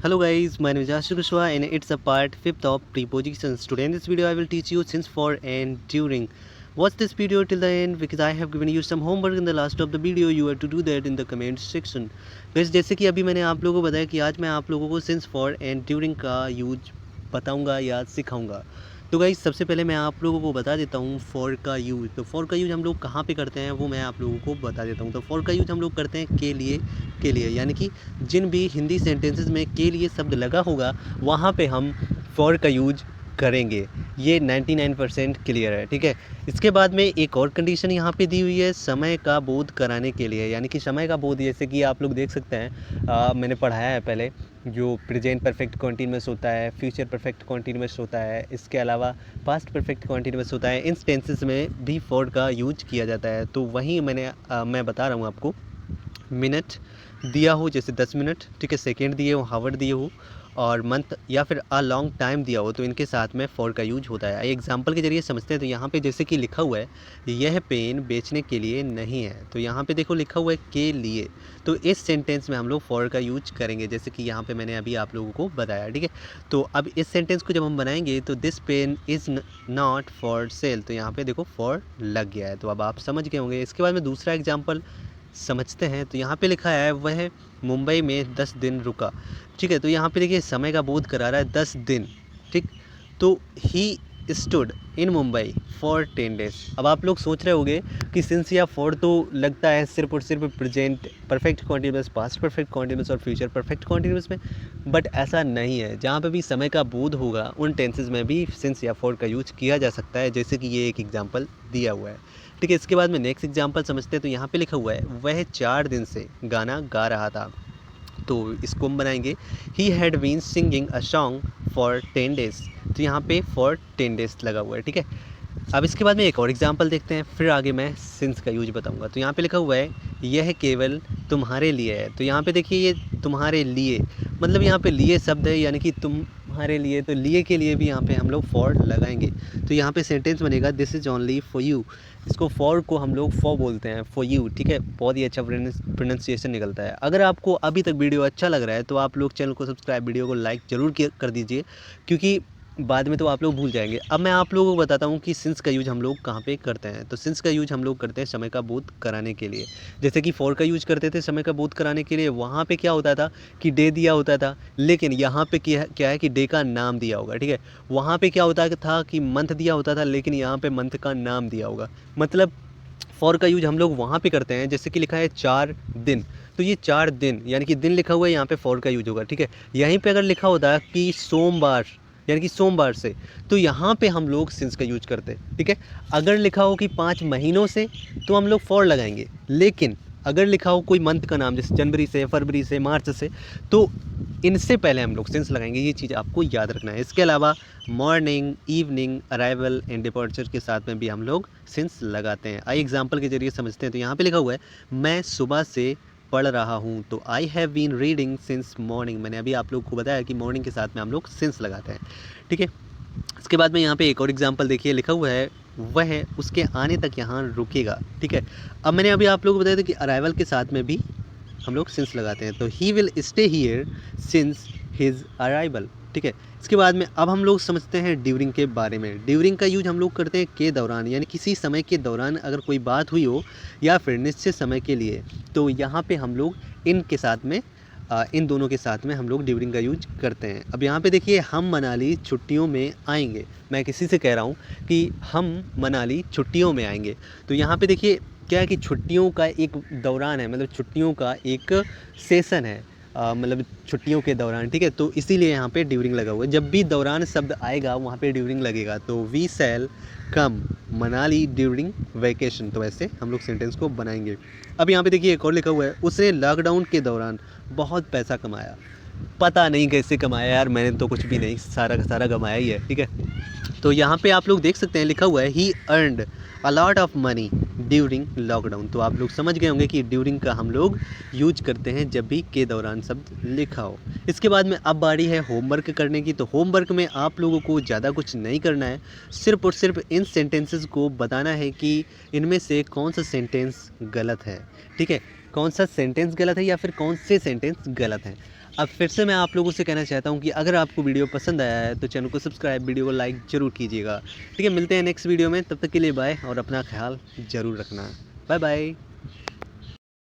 Hello guys, my name is Ashish Kushwa and it's a part 5th of prepositions. Today in this video I will teach you since, for and during. Watch this video till the end because I have given you some homework in the last of the video. You have to do that in the comment section. Guys, जैसे कि अभी मैंने आप लोगों को बताया कि आज मैं आप लोगों को since, for and during का यूज बताऊंगा या सिखाऊंगा। तो गाइस सबसे पहले मैं आप लोगों को बता देता हूँ फॉर का यूज़। तो फॉर का यूज़ हम लोग कहाँ पे करते हैं वो मैं आप लोगों को बता देता हूँ। तो फॉर का यूज़ हम लोग करते हैं के लिए यानी कि जिन भी हिंदी सेंटेंसेस में के लिए शब्द लगा होगा वहाँ पे हम फॉर का यूज करेंगे। ये 99% क्लियर है, ठीक है। इसके बाद में एक और कंडीशन यहाँ पे दी हुई है समय का बोध कराने के लिए, यानी कि समय का बोध जैसे कि आप लोग देख सकते हैं मैंने पढ़ाया है पहले, जो प्रेजेंट परफेक्ट कॉन्टीन्यूअस होता है, फ्यूचर परफेक्ट कॉन्टीन्यूअस होता है, इसके अलावा पास्ट परफेक्ट कॉन्टीन्यूअस होता है। इन टेंसेस में भी फॉर का यूज किया जाता है। तो वहीं मैं बता रहा हूँ आपको, मिनट दिया हो जैसे 10 मिनट, ठीक है, सेकेंड दिए हो, हावर दिए हो, और मंथ या फिर अ लॉन्ग टाइम दिया हो, तो इनके साथ में फॉर का यूज होता है। एग्जांपल के जरिए समझते हैं। तो यहाँ पे जैसे कि लिखा हुआ है यह पेन बेचने के लिए नहीं है, तो यहाँ पे देखो लिखा हुआ है के लिए, तो इस सेंटेंस में हम लोग फॉर का यूज करेंगे जैसे कि यहाँ पे मैंने अभी आप लोगों को बताया, ठीक है। तो अब इस सेंटेंस को जब हम बनाएंगे तो this pen is not for sale, तो यहाँ पे देखो फॉर लग गया है। तो अब आप समझ गए होंगे। इसके बाद में दूसरा एग्जाम्पल समझते हैं। तो यहाँ पे लिखा है वह मुंबई में 10 दिन रुका, ठीक है। तो यहाँ पे देखिए समय का बोध करा रहा है 10 दिन, ठीक। तो he stood in Mumbai for 10 days. अब आप लोग सोच रहे होंगे कि सिंस या फॉर तो लगता है सिर्फ और सिर्फ present perfect continuous, past perfect continuous और फ्यूचर परफेक्ट कॉन्टिन्यूअस में, बट ऐसा नहीं है। जहाँ पे भी समय का बोध होगा उन टेंसेज में भी सिंस या फॉर का यूज किया जा सकता है, जैसे कि ये एक एग्जाम्पल दिया हुआ है, ठीक है। इसके बाद में नेक्स्ट एग्जाम्पल समझते हैं। तो यहाँ पे लिखा हुआ है वह 4 दिन से गाना गा रहा था, तो इसको हम बनाएंगे he had been singing a song for 10 days. तो यहाँ पे फॉर 10 डेज लगा हुआ है, ठीक है। अब इसके बाद में एक और एग्जांपल देखते हैं, फिर आगे मैं सिंस का यूज बताऊंगा। तो यहाँ पे लिखा हुआ है यह केवल तुम्हारे लिए है। तो यहाँ पे देखिए ये तुम्हारे लिए, मतलब यहाँ पे लिए शब्द है, यानी कि तुम्हारे लिए, तो लिए के लिए भी यहाँ पे हम लोग फॉर लगाएंगे। तो यहाँ पे सेंटेंस बनेगा this is only for you. इसको फॉर को हम लोग फॉर बोलते हैं, फॉर यू, ठीक है। बहुत ही अच्छा प्रोनाउंसिएशन निकलता है। अगर आपको अभी तक वीडियो अच्छा लग रहा है तो आप लोग चैनल को सब्सक्राइब, वीडियो को लाइक ज़रूर कर दीजिए, क्योंकि बाद में तो आप लोग भूल जाएंगे। अब मैं आप लोगों को बताता हूँ कि सिंस का यूज हम लोग कहाँ पे करते हैं। तो सिंस का यूज हम लोग करते हैं समय का बोध कराने के लिए। जैसे कि फॉर का यूज करते थे समय का बोध कराने के लिए, वहाँ पे क्या होता था कि डे दिया होता था, लेकिन यहाँ पे क्या है कि डे का नाम दिया होगा, ठीक है। वहाँ पे क्या होता था कि मंथ दिया होता था, लेकिन यहाँ पे मंथ का नाम दिया होगा। मतलब फॉर का यूज हम लोग वहाँ पे करते हैं, जैसे कि लिखा है 4 दिन, तो ये 4 दिन यानी कि दिन लिखा हुआ है, यहाँ पे फॉर का यूज होगा, ठीक है। यहीं पे अगर लिखा होता है कि सोमवार, यानी कि सोमवार से, तो यहाँ पे हम लोग सिंस का यूज करते हैं, ठीक है। अगर लिखा हो कि 5 महीनों से, तो हम लोग फॉर लगाएंगे, लेकिन अगर लिखा हो कोई मंथ का नाम जैसे जनवरी से, फरवरी से, मार्च से, तो इनसे पहले हम लोग सिंस लगाएंगे। ये चीज़ आपको याद रखना है। इसके अलावा morning, evening, arrival and departure के साथ में भी हम लोग सिंस लगाते हैं। आइए एग्जाम्पल के जरिए समझते हैं। तो यहाँ पे लिखा हुआ है मैं सुबह से पढ़ रहा हूँ, तो I have been reading since morning. मैंने अभी आप लोग को बताया कि मॉर्निंग के साथ में हम लोग सिंस लगाते हैं, ठीक है। इसके बाद में यहाँ पे एक और एग्जांपल देखिए, लिखा हुआ है वह उसके आने तक यहाँ रुकेगा, ठीक है। अब मैंने अभी आप लोगों को बताया था कि अराइवल के साथ में भी हम लोग सिंस लगाते हैं, तो he will stay here since his arrival, ठीक है। इसके बाद में अब हम लोग समझते हैं ड्यूरिंग के बारे में। ड्यूरिंग का यूज हम लोग करते हैं के दौरान, यानी किसी समय के दौरान अगर कोई बात हुई हो या फिर निश्चित समय के लिए, तो यहाँ पे हम लोग इनके साथ में इन दोनों के साथ में हम लोग ड्यूरिंग का यूज करते हैं। अब यहाँ पे देखिए हम मनाली छुट्टियों में आएंगे, मैं किसी से कह रहा हूँ कि हम मनाली छुट्टियों में आएंगे, तो यहाँ पे देखिए क्या है कि छुट्टियों का एक दौरान है, मतलब छुट्टियों का एक सेशन है, मतलब छुट्टियों के दौरान, ठीक है। तो इसीलिए यहाँ पे ड्यूरिंग लगा हुआ है। जब भी दौरान शब्द आएगा वहाँ पे ड्यूरिंग लगेगा। तो we shall come Manali during vacation, तो ऐसे हम लोग सेंटेंस को बनाएंगे। अब यहाँ पे देखिए एक और लिखा हुआ है उसने लॉकडाउन के दौरान बहुत पैसा कमाया। पता नहीं कैसे कमाया यार, मैंने तो कुछ भी नहीं, सारा का सारा कमाया ही है, ठीक है। तो यहाँ पे आप लोग देख सकते हैं लिखा हुआ है he earned a lot of money during lockdown. तो आप लोग समझ गए होंगे कि ड्यूरिंग का हम लोग यूज करते हैं जब भी के दौरान शब्द लिखा हो। इसके बाद में अब बारी है होमवर्क करने की। तो होमवर्क में आप लोगों को ज़्यादा कुछ नहीं करना है, सिर्फ और सिर्फ इन सेंटेंसेस को बताना है कि इनमें से कौन सा सेंटेंस गलत है, ठीक है। कौन सा सेंटेंस गलत है या फिर कौन से सेंटेंस गलत हैं। अब फिर से मैं आप लोगों से कहना चाहता हूँ कि अगर आपको वीडियो पसंद आया है तो चैनल को सब्सक्राइब, वीडियो को लाइक ज़रूर कीजिएगा। ठीक है, मिलते हैं नेक्स्ट वीडियो में, तब तक के लिए बाय और अपना ख्याल ज़रूर रखना। Bye bye.